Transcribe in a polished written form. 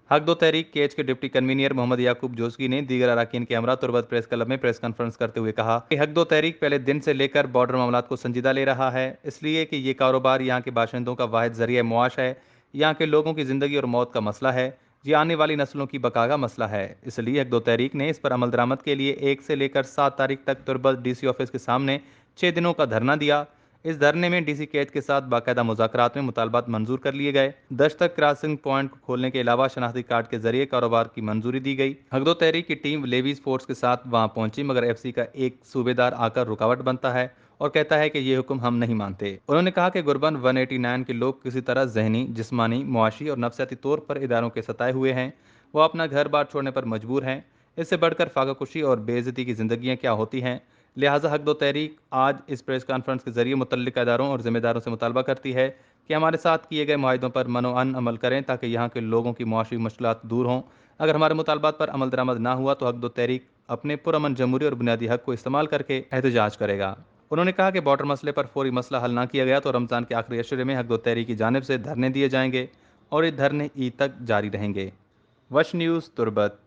हक दो तहरीक केज के डिप्टी कन्वीनियर मोहम्मद याकूब जोशी ने दीगर अरकान के हमरा तुर्बत प्रेस क्लब में प्रेस कॉन्फ्रेंस करते हुए कहा कि हक दो तहरीक पहले दिन से लेकर बॉर्डर मामलात को संजीदा ले रहा है, इसलिए कि ये कारोबार यहाँ के बाशिंदों का वाहिद जरिए मुआश है, यहाँ के लोगों की ज़िंदगी और मौत का मसला है, ये आने वाली नस्लों की बका का मसला है। इसलिए हक दो तहरीक ने इस पर अमल दरामद के लिए 1 से लेकर 7 तारीख तक तुर्बत डीसी ऑफिस के सामने 6 दिनों का धरना दिया। इस धरने में डीसी कैद के साथ बाकायदा मुज़ाकरात में मुतालबात मंजूर कर लिए गए। दश्तक क्रॉसिंग पॉइंट को खोलने के अलावा शनाख्ती कार्ड के जरिए कारोबार की मंजूरी दी गई। हक दो तहरीक की टीम लेवीज फोर्स के साथ वहां पहुंची, मगर एफसी का एक सूबेदार आकर रुकावट बनता है और कहता है कि ये हुक्म हम नहीं मानते। उन्होंने कहा कि गुरबन 189 के लोग किसी तरह जहनी, जिस्मानी, मुआशी और नफसियाती तौर पर इदारों के सताए हुए हैं। वो अपना घर बार छोड़ने पर मजबूर हैं। इससे बढ़कर फाकाकुशी और बेइज्जती की जिंदगियां क्या होती हैं। लिहाजा हक दो तहरीक आज इस प्रेस कॉन्फ्रेंस के जरिए मुतल्लिका इदारों और जिम्मेदारों से मुतालबा करती है कि हमारे साथ किए गए मुआहिदों पर मनोअन अमल करें ताकि यहाँ के लोगों की मुआशी मुश्किलात दूर हों। अगर हमारे मुतालबात पर अमल दरामद ना हुआ तो हक दो तहरीक अपने पुरअमन जमहूरी और बुनियादी हक को इस्तेमाल करके एहतजाज करेगा। उन्होंने कहा कि बॉर्डर मसले पर फौरी मसला हल ना किया गया तो रमज़ान के आखिरी अशरे में हक दो तहरीक की जानिब से धरने दिए जाएंगे और ये धरने ईद तक जारी रहेंगे। वश न्यूज़ तुर्बत।